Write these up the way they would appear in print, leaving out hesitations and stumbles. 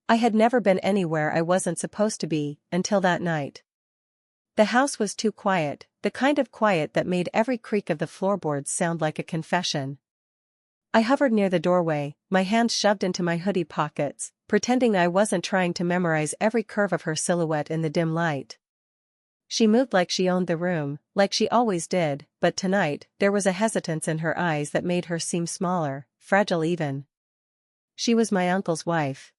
I had never been anywhere I wasn't supposed to be, until that night. The house was too quiet, the kind of quiet that made every creak of the floorboards sound like a confession. I hovered near the doorway, my hands shoved into my hoodie pockets, pretending I wasn't trying to memorize every curve of her silhouette in the dim light. She moved like she owned the room, like she always did, but tonight, there was a hesitance in her eyes that made her seem smaller, fragile even. She was my uncle's wife.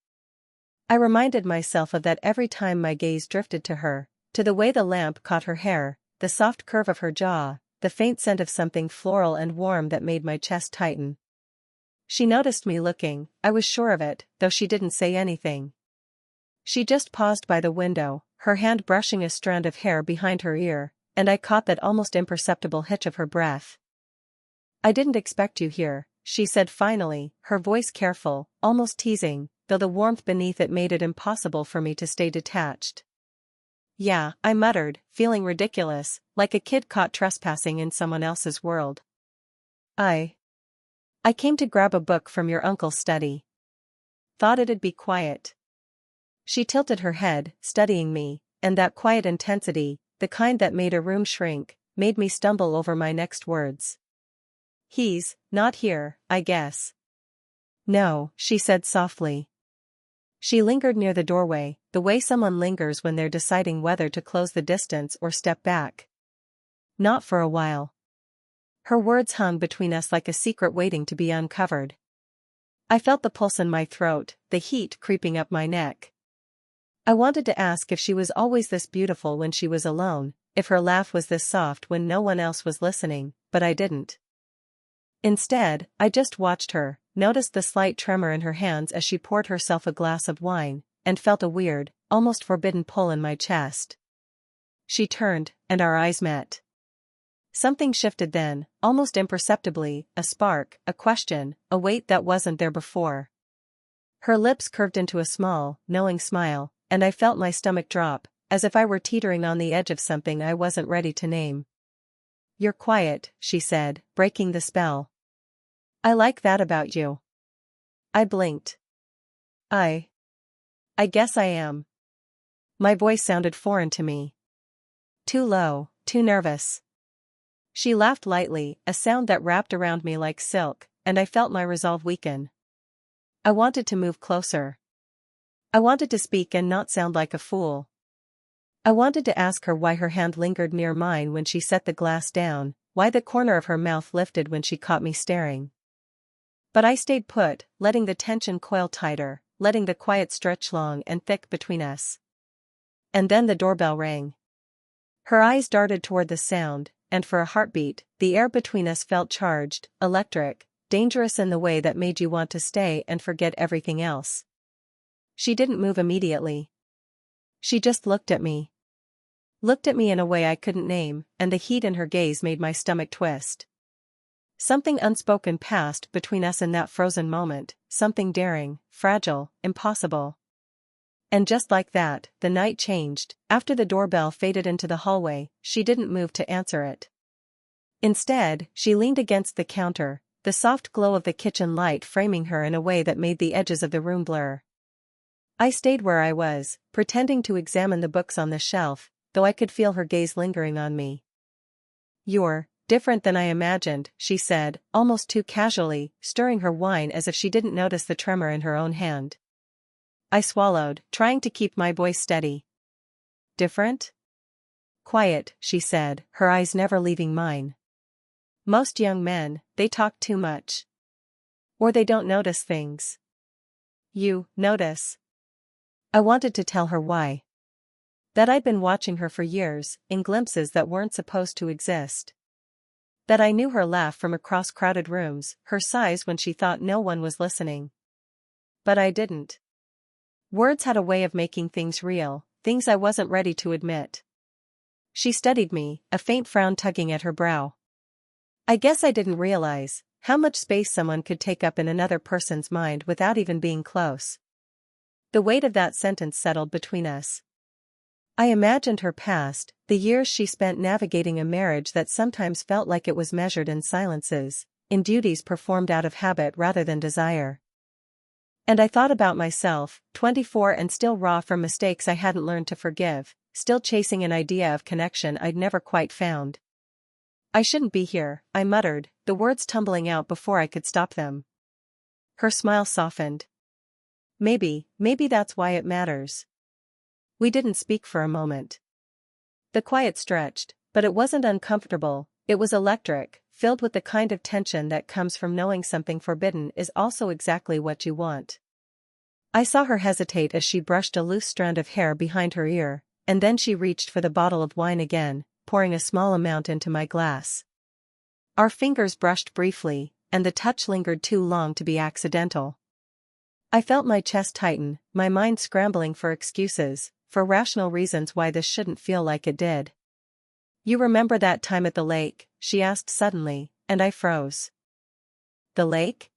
I reminded myself of that every time my gaze drifted to her, to the way the lamp caught her hair, the soft curve of her jaw, the faint scent of something floral and warm that made my chest tighten. She noticed me looking, I was sure of it, though she didn't say anything. She just paused by the window, her hand brushing a strand of hair behind her ear, and I caught that almost imperceptible hitch of her breath. "I didn't expect you here," she said finally, her voice careful, almost teasing, though the warmth beneath it made it impossible for me to stay detached. "Yeah," I muttered, feeling ridiculous, like a kid caught trespassing in someone else's world. I came to grab a book from your uncle's study. Thought it'd be quiet." She tilted her head, studying me, and that quiet intensity, the kind that made a room shrink, made me stumble over my next words. "He's not here, I guess." "No," she said softly. She lingered near the doorway, the way someone lingers when they're deciding whether to close the distance or step back. "Not for a while." Her words hung between us like a secret waiting to be uncovered. I felt the pulse in my throat, the heat creeping up my neck. I wanted to ask if she was always this beautiful when she was alone, if her laugh was this soft when no one else was listening, but I didn't. Instead, I just watched her, noticed the slight tremor in her hands as she poured herself a glass of wine, and felt a weird, almost forbidden pull in my chest. She turned, and our eyes met. Something shifted then, almost imperceptibly, a spark, a question, a weight that wasn't there before. Her lips curved into a small, knowing smile, and I felt my stomach drop, as if I were teetering on the edge of something I wasn't ready to name. "You're quiet," she said, breaking the spell. "I like that about you." I blinked. I guess I am." My voice sounded foreign to me. Too low, too nervous. She laughed lightly, a sound that wrapped around me like silk, and I felt my resolve weaken. I wanted to move closer. I wanted to speak and not sound like a fool. I wanted to ask her why her hand lingered near mine when she set the glass down, why the corner of her mouth lifted when she caught me staring. But I stayed put, letting the tension coil tighter, letting the quiet stretch long and thick between us. And then the doorbell rang. Her eyes darted toward the sound, and for a heartbeat, the air between us felt charged, electric, dangerous in the way that made you want to stay and forget everything else. She didn't move immediately. She just looked at me. Looked at me in a way I couldn't name, and the heat in her gaze made my stomach twist. Something unspoken passed between us in that frozen moment, something daring, fragile, impossible. And just like that, the night changed. After the doorbell faded into the hallway, she didn't move to answer it. Instead, she leaned against the counter, the soft glow of the kitchen light framing her in a way that made the edges of the room blur. I stayed where I was, pretending to examine the books on the shelf, though I could feel her gaze lingering on me. "You're different than I imagined," she said, almost too casually, stirring her wine as if she didn't notice the tremor in her own hand. I swallowed, trying to keep my voice steady. "Different?" "Quiet," she said, her eyes never leaving mine. "Most young men, they talk too much. Or they don't notice things. You notice." I wanted to tell her why. That I'd been watching her for years, in glimpses that weren't supposed to exist. That I knew her laugh from across crowded rooms, her sighs when she thought no one was listening. But I didn't. Words had a way of making things real, things I wasn't ready to admit. She studied me, a faint frown tugging at her brow. I guess I didn't realize how much space someone could take up in another person's mind without even being close. The weight of that sentence settled between us. I imagined her past, the years she spent navigating a marriage that sometimes felt like it was measured in silences, in duties performed out of habit rather than desire. And I thought about myself, 24 and still raw from mistakes I hadn't learned to forgive, still chasing an idea of connection I'd never quite found. I shouldn't be here, I muttered, the words tumbling out before I could stop them. Her smile softened. Maybe that's why it matters. We didn't speak for a moment. The quiet stretched, but it wasn't uncomfortable, it was electric, filled with the kind of tension that comes from knowing something forbidden is also exactly what you want. I saw her hesitate as she brushed a loose strand of hair behind her ear, and then she reached for the bottle of wine again, pouring a small amount into my glass. Our fingers brushed briefly, and the touch lingered too long to be accidental. I felt my chest tighten, my mind scrambling for excuses, for rational reasons why this shouldn't feel like it did. You remember that time at the lake? She asked suddenly, and I froze. The lake?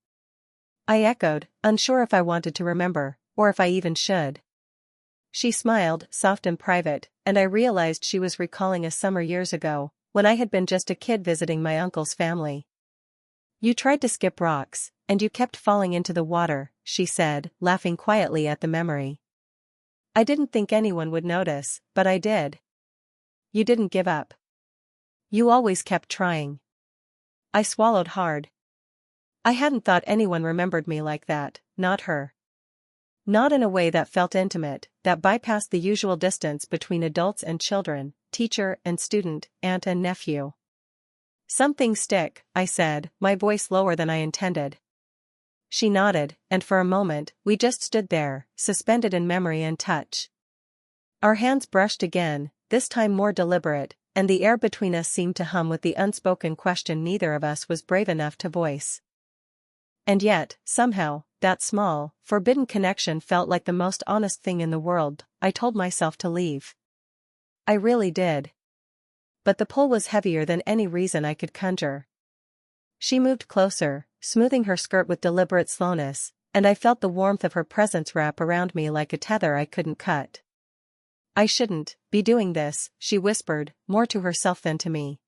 I echoed, unsure if I wanted to remember, or if I even should. She smiled, soft and private, and I realized she was recalling a summer years ago, when I had been just a kid visiting my uncle's family. You tried to skip rocks, and you kept falling into the water, she said, laughing quietly at the memory. I didn't think anyone would notice, but I did. You didn't give up. You always kept trying. I swallowed hard. I hadn't thought anyone remembered me like that, not her. Not in a way that felt intimate, that bypassed the usual distance between adults and children, teacher and student, aunt and nephew. Some things stick, I said, my voice lower than I intended. She nodded, and for a moment, we just stood there, suspended in memory and touch. Our hands brushed again, this time more deliberate, and the air between us seemed to hum with the unspoken question neither of us was brave enough to voice. And yet, somehow, that small, forbidden connection felt like the most honest thing in the world. I told myself to leave. I really did. But the pull was heavier than any reason I could conjure. She moved closer, smoothing her skirt with deliberate slowness, and I felt the warmth of her presence wrap around me like a tether I couldn't cut. I shouldn't be doing this, she whispered, more to herself than to me.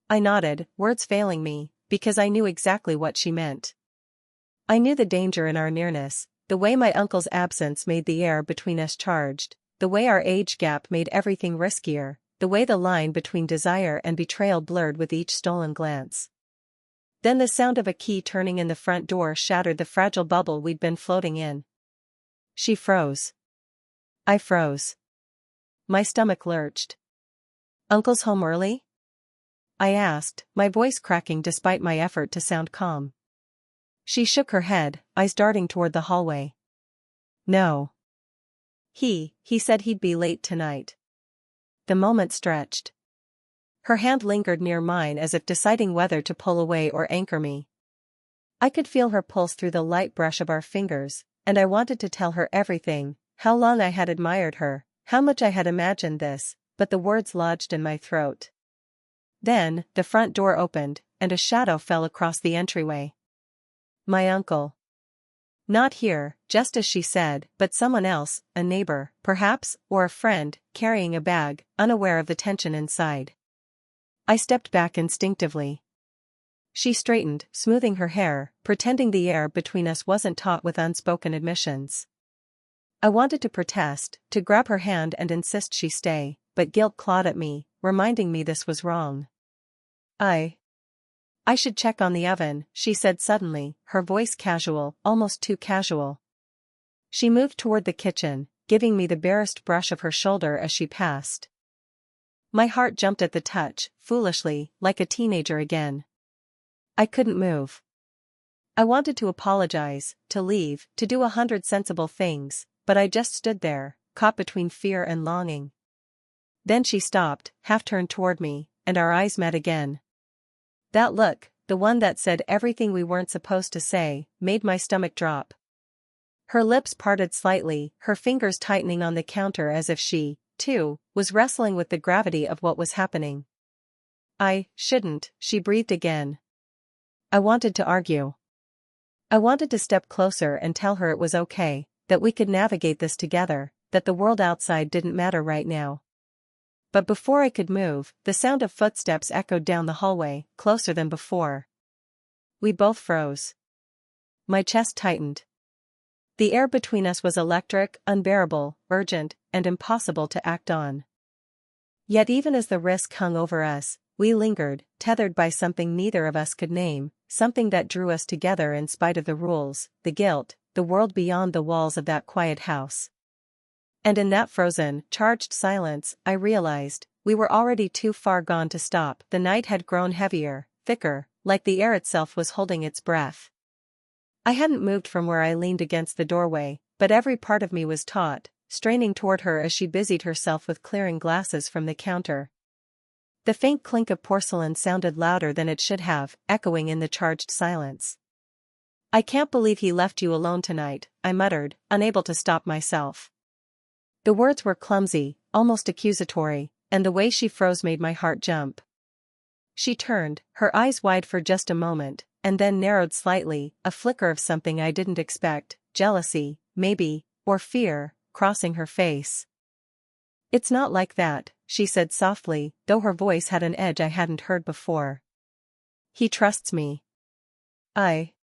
I nodded, words failing me, because I knew exactly what she meant. I knew the danger in our nearness, the way my uncle's absence made the air between us charged, the way our age gap made everything riskier, the way the line between desire and betrayal blurred with each stolen glance. Then the sound of a key turning in the front door shattered the fragile bubble we'd been floating in. She froze. I froze. My stomach lurched. Uncle's home early? I asked, my voice cracking despite my effort to sound calm. She shook her head, eyes darting toward the hallway. No. He said he'd be late tonight. The moment stretched. Her hand lingered near mine as if deciding whether to pull away or anchor me. I could feel her pulse through the light brush of our fingers, and I wanted to tell her everything, how long I had admired her, how much I had imagined this, but the words lodged in my throat. Then, the front door opened, and a shadow fell across the entryway. My uncle. Not here, just as she said, but someone else, a neighbor, perhaps, or a friend, carrying a bag, unaware of the tension inside. I stepped back instinctively. She straightened, smoothing her hair, pretending the air between us wasn't taut with unspoken admissions. I wanted to protest, to grab her hand and insist she stay, but guilt clawed at me, reminding me this was wrong. I should check on the oven, she said suddenly, her voice casual, almost too casual. She moved toward the kitchen, giving me the barest brush of her shoulder as she passed. My heart jumped at the touch, foolishly, like a teenager again. I couldn't move. I wanted to apologize, to leave, to do 100 sensible things, but I just stood there, caught between fear and longing. Then she stopped, half turned toward me, and our eyes met again. That look, the one that said everything we weren't supposed to say, made my stomach drop. Her lips parted slightly, her fingers tightening on the counter as if she, too, was wrestling with the gravity of what was happening. I shouldn't, she breathed again. I wanted to argue. I wanted to step closer and tell her it was okay, that we could navigate this together, that the world outside didn't matter right now. But before I could move, the sound of footsteps echoed down the hallway, closer than before. We both froze. My chest tightened. The air between us was electric, unbearable, urgent, and impossible to act on. Yet even as the risk hung over us, we lingered, tethered by something neither of us could name, something that drew us together in spite of the rules, the guilt, the world beyond the walls of that quiet house. And in that frozen, charged silence, I realized, we were already too far gone to stop. The night had grown heavier, thicker, like the air itself was holding its breath. I hadn't moved from where I leaned against the doorway, but every part of me was taut, straining toward her as she busied herself with clearing glasses from the counter. The faint clink of porcelain sounded louder than it should have, echoing in the charged silence. "I can't believe he left you alone tonight," I muttered, unable to stop myself. The words were clumsy, almost accusatory, and the way she froze made my heart jump. She turned, her eyes wide for just a moment, and then narrowed slightly, a flicker of something I didn't expect, jealousy, maybe, or fear, crossing her face. "It's not like that," she said softly, though her voice had an edge I hadn't heard before. "He trusts me. I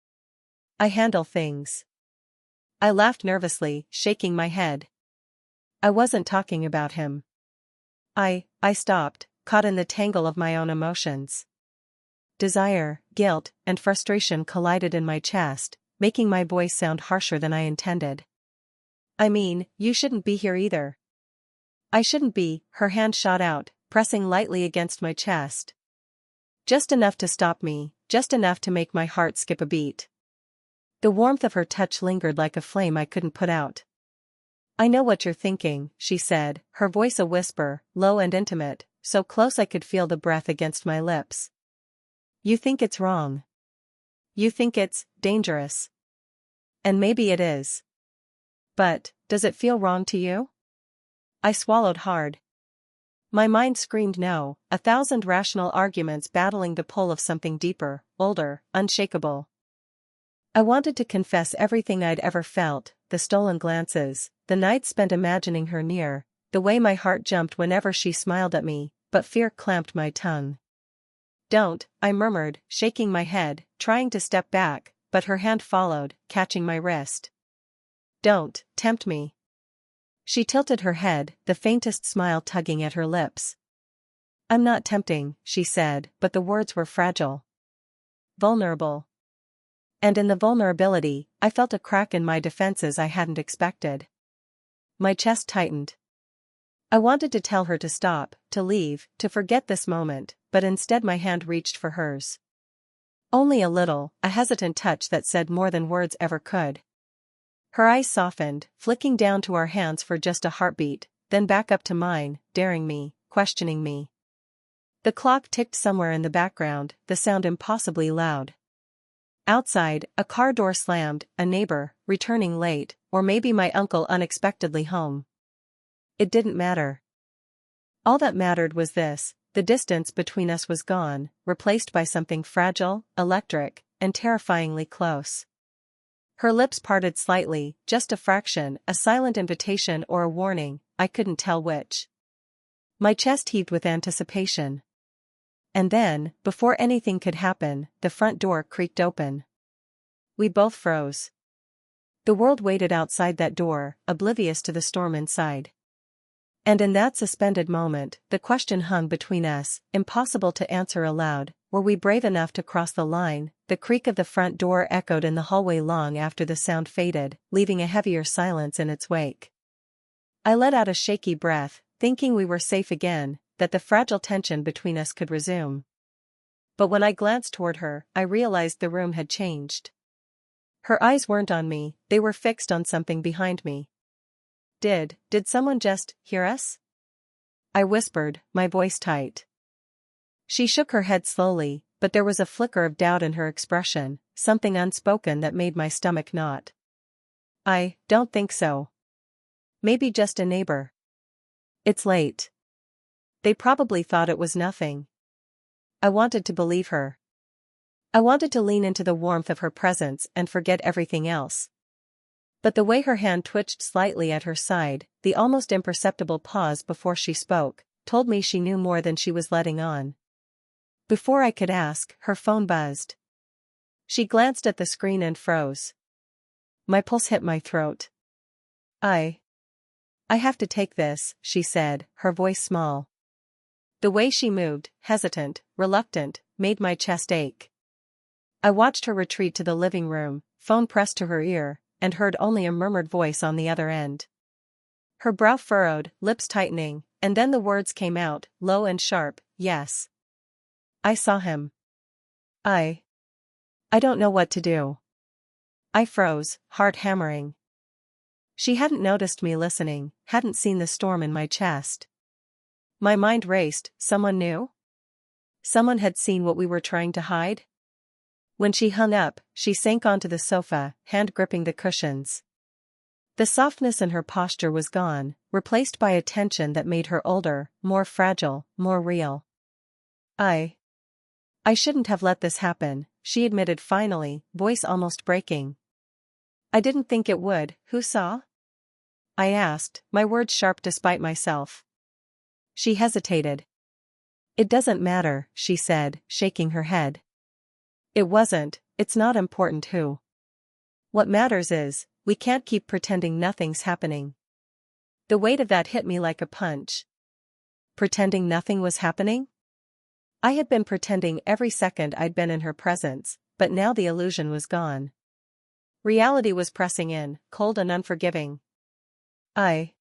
handle things." I laughed nervously, shaking my head. "I wasn't talking about him." I stopped, caught in the tangle of my own emotions. Desire, guilt, and frustration collided in my chest, making my voice sound harsher than I intended. "I mean, you shouldn't be here either." "I shouldn't be," her hand shot out, pressing lightly against my chest. Just enough to stop me, just enough to make my heart skip a beat. The warmth of her touch lingered like a flame I couldn't put out. "I know what you're thinking," she said, her voice a whisper, low and intimate, so close I could feel the breath against my lips. "You think it's wrong. You think it's dangerous. And maybe it is. But, does it feel wrong to you?" I swallowed hard. My mind screamed no, a thousand rational arguments battling the pull of something deeper, older, unshakable. I wanted to confess everything I'd ever felt, the stolen glances, the nights spent imagining her near, the way my heart jumped whenever she smiled at me, but fear clamped my tongue. "Don't," I murmured, shaking my head, trying to step back, but her hand followed, catching my wrist. "Don't tempt me." She tilted her head, the faintest smile tugging at her lips. "I'm not tempting," she said, but the words were fragile. Vulnerable. And in the vulnerability, I felt a crack in my defenses I hadn't expected. My chest tightened. I wanted to tell her to stop, to leave, to forget this moment, but instead my hand reached for hers. Only a little, a hesitant touch that said more than words ever could. Her eyes softened, flicking down to our hands for just a heartbeat, then back up to mine, daring me, questioning me. The clock ticked somewhere in the background, the sound impossibly loud. Outside, a car door slammed, a neighbor, returning late, or maybe my uncle unexpectedly home. It didn't matter. All that mattered was this: the distance between us was gone, replaced by something fragile, electric, and terrifyingly close. Her lips parted slightly, just a fraction, a silent invitation or a warning, I couldn't tell which. My chest heaved with anticipation. And then, before anything could happen, the front door creaked open. We both froze. The world waited outside that door, oblivious to the storm inside. And in that suspended moment, the question hung between us, impossible to answer aloud: were we brave enough to cross the line? The creak of the front door echoed in the hallway long after the sound faded, leaving a heavier silence in its wake. I let out a shaky breath, thinking we were safe again, that the fragile tension between us could resume. But when I glanced toward her, I realized the room had changed. Her eyes weren't on me, they were fixed on something behind me. Did someone just hear us?" I whispered, my voice tight. She shook her head slowly, but there was a flicker of doubt in her expression, something unspoken that made my stomach knot. "I don't think so. Maybe just a neighbor. It's late. They probably thought it was nothing." I wanted to believe her. I wanted to lean into the warmth of her presence and forget everything else. But the way her hand twitched slightly at her side, the almost imperceptible pause before she spoke, told me she knew more than she was letting on. Before I could ask, her phone buzzed. She glanced at the screen and froze. My pulse hit my throat. I have to take this, she said, her voice small. The way she moved, hesitant, reluctant, made my chest ache. I watched her retreat to the living room, phone pressed to her ear, and heard only a murmured voice on the other end. Her brow furrowed, lips tightening, and then the words came out, low and sharp, yes. I saw him. I don't know what to do. I froze, heart hammering. She hadn't noticed me listening, hadn't seen the storm in my chest. My mind raced, someone knew? Someone had seen what we were trying to hide? When she hung up, she sank onto the sofa, hand gripping the cushions. The softness in her posture was gone, replaced by a tension that made her older, more fragile, more real. I shouldn't have let this happen, she admitted finally, voice almost breaking. I didn't think it would, who saw? I asked, my words sharp despite myself. She hesitated. It doesn't matter, she said, shaking her head. It wasn't, it's not important who. What matters is, we can't keep pretending nothing's happening. The weight of that hit me like a punch. Pretending nothing was happening? I had been pretending every second I'd been in her presence, but now the illusion was gone. Reality was pressing in, cold and unforgiving. I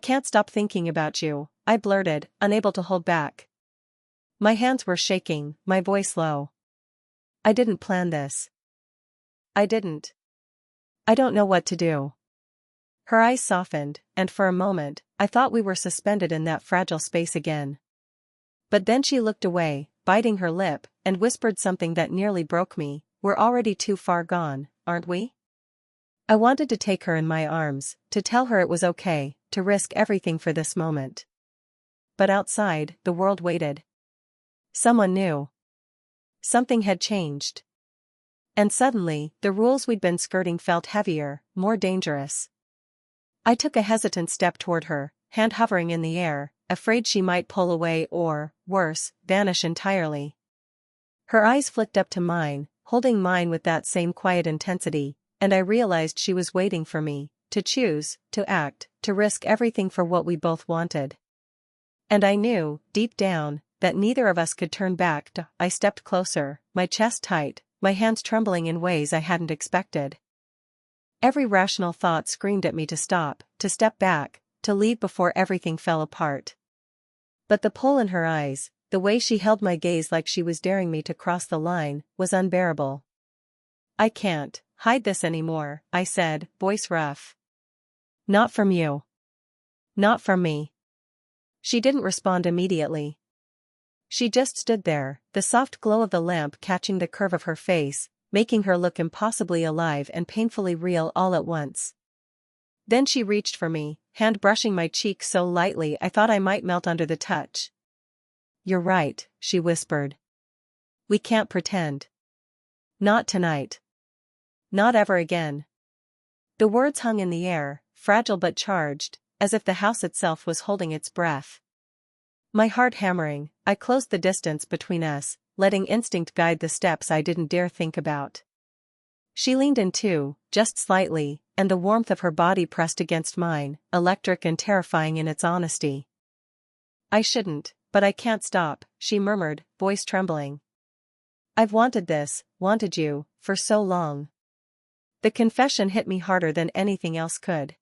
can't stop thinking about you, I blurted, unable to hold back. My hands were shaking, my voice low. I didn't plan this. I didn't. I don't know what to do. Her eyes softened, and for a moment, I thought we were suspended in that fragile space again. But then she looked away, biting her lip, and whispered something that nearly broke me. We're already too far gone, aren't we? I wanted to take her in my arms, to tell her it was okay, to risk everything for this moment. But outside, the world waited. Someone knew. Something had changed. And suddenly, the rules we'd been skirting felt heavier, more dangerous. I took a hesitant step toward her, hand hovering in the air, afraid she might pull away or, worse, vanish entirely. Her eyes flicked up to mine, holding mine with that same quiet intensity, and I realized she was waiting for me, to choose, to act, to risk everything for what we both wanted. And I knew, deep down, that neither of us could turn back. I stepped closer, my chest tight, my hands trembling in ways I hadn't expected. Every rational thought screamed at me to stop, to step back, to leave before everything fell apart. But the pull in her eyes, the way she held my gaze like she was daring me to cross the line, was unbearable. I can't hide this anymore, I said, voice rough. Not from you. Not from me. She didn't respond immediately. She just stood there, the soft glow of the lamp catching the curve of her face, making her look impossibly alive and painfully real all at once. Then she reached for me, hand brushing my cheek so lightly I thought I might melt under the touch. You're right, she whispered. We can't pretend. Not tonight. Not ever again. The words hung in the air, fragile but charged, as if the house itself was holding its breath. My heart hammering, I closed the distance between us, letting instinct guide the steps I didn't dare think about. She leaned in too, just slightly, and the warmth of her body pressed against mine, electric and terrifying in its honesty. I shouldn't, but I can't stop, she murmured, voice trembling. I've wanted this, wanted you, for so long. The confession hit me harder than anything else could.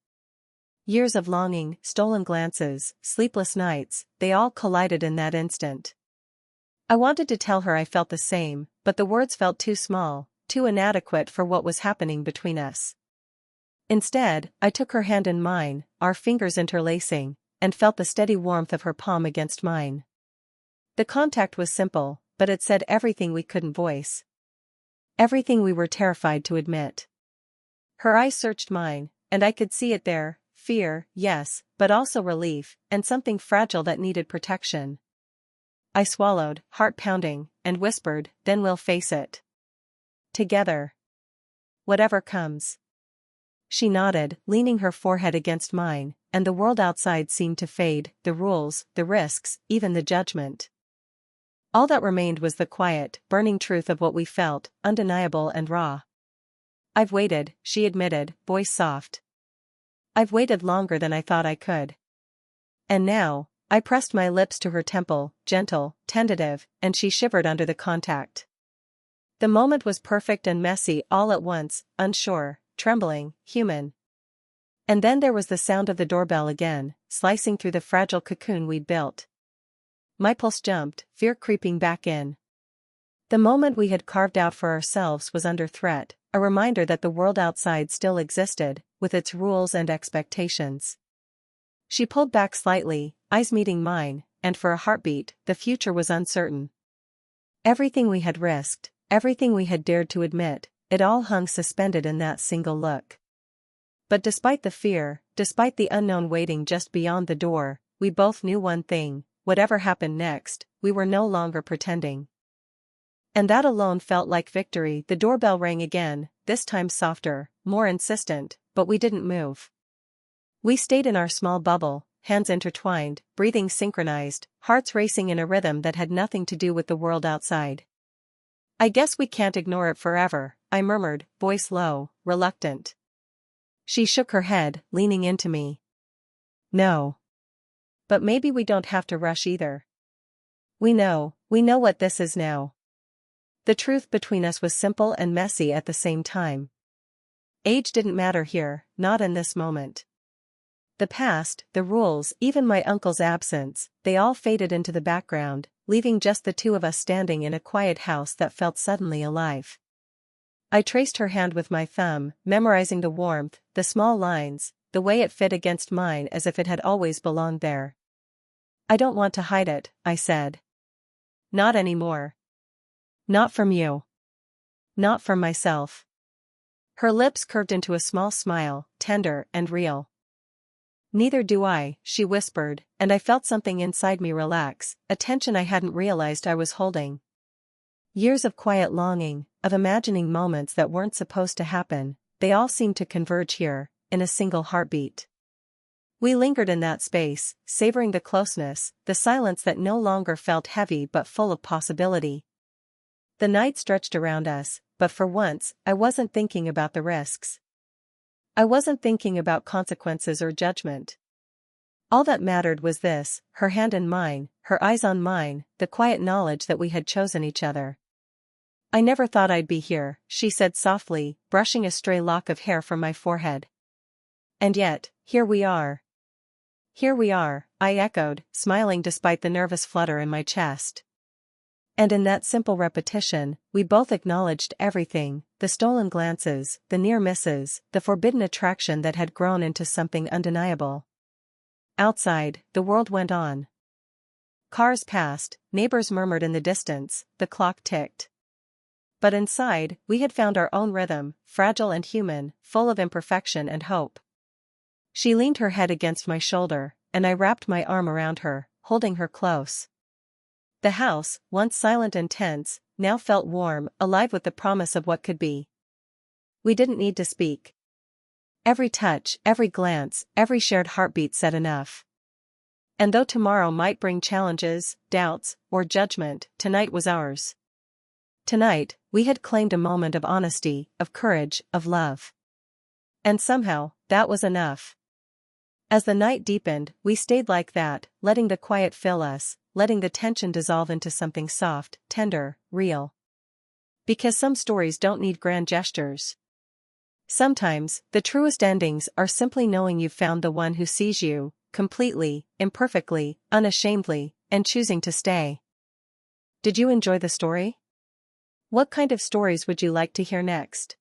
Years of longing, stolen glances, sleepless nights, they all collided in that instant. I wanted to tell her I felt the same, but the words felt too small, too inadequate for what was happening between us. Instead, I took her hand in mine, our fingers interlacing, and felt the steady warmth of her palm against mine. The contact was simple, but it said everything we couldn't voice. Everything we were terrified to admit. Her eyes searched mine, and I could see it there. Fear, yes, but also relief, and something fragile that needed protection. I swallowed, heart pounding, and whispered, then we'll face it. Together. Whatever comes. She nodded, leaning her forehead against mine, and the world outside seemed to fade, the rules, the risks, even the judgment. All that remained was the quiet, burning truth of what we felt, undeniable and raw. I've waited, she admitted, voice soft. I've waited longer than I thought I could. And now, I pressed my lips to her temple, gentle, tentative, and she shivered under the contact. The moment was perfect and messy all at once, unsure, trembling, human. And then there was the sound of the doorbell again, slicing through the fragile cocoon we'd built. My pulse jumped, fear creeping back in. The moment we had carved out for ourselves was under threat, a reminder that the world outside still existed, with its rules and expectations. She pulled back slightly, eyes meeting mine, and for a heartbeat, the future was uncertain. Everything we had risked, everything we had dared to admit, it all hung suspended in that single look. But despite the fear, despite the unknown waiting just beyond the door, we both knew one thing: whatever happened next, we were no longer pretending. And that alone felt like victory. The doorbell rang again, this time softer, more insistent, but we didn't move. We stayed in our small bubble, hands intertwined, breathing synchronized, hearts racing in a rhythm that had nothing to do with the world outside. I guess we can't ignore it forever, I murmured, voice low, reluctant. She shook her head, leaning into me. No. But maybe we don't have to rush either. We know what this is now. The truth between us was simple and messy at the same time. Age didn't matter here, not in this moment. The past, the rules, even my uncle's absence, they all faded into the background, leaving just the two of us standing in a quiet house that felt suddenly alive. I traced her hand with my thumb, memorizing the warmth, the small lines, the way it fit against mine as if it had always belonged there. I don't want to hide it, I said. Not anymore. Not from you. Not from myself. Her lips curved into a small smile, tender and real. Neither do I, she whispered, and I felt something inside me relax, a tension I hadn't realized I was holding. Years of quiet longing, of imagining moments that weren't supposed to happen, they all seemed to converge here, in a single heartbeat. We lingered in that space, savoring the closeness, the silence that no longer felt heavy but full of possibility. The night stretched around us, but for once, I wasn't thinking about the risks. I wasn't thinking about consequences or judgment. All that mattered was this, her hand in mine, her eyes on mine, the quiet knowledge that we had chosen each other. I never thought I'd be here, she said softly, brushing a stray lock of hair from my forehead. And yet, here we are. Here we are, I echoed, smiling despite the nervous flutter in my chest. And in that simple repetition, we both acknowledged everything, the stolen glances, the near misses, the forbidden attraction that had grown into something undeniable. Outside, the world went on. Cars passed, neighbors murmured in the distance, the clock ticked. But inside, we had found our own rhythm, fragile and human, full of imperfection and hope. She leaned her head against my shoulder, and I wrapped my arm around her, holding her close. The house, once silent and tense, now felt warm, alive with the promise of what could be. We didn't need to speak. Every touch, every glance, every shared heartbeat said enough. And though tomorrow might bring challenges, doubts, or judgment, tonight was ours. Tonight, we had claimed a moment of honesty, of courage, of love. And somehow, that was enough. As the night deepened, we stayed like that, letting the quiet fill us, letting the tension dissolve into something soft, tender, real. Because some stories don't need grand gestures. Sometimes, the truest endings are simply knowing you've found the one who sees you, completely, imperfectly, unashamedly, and choosing to stay. Did you enjoy the story? What kind of stories would you like to hear next?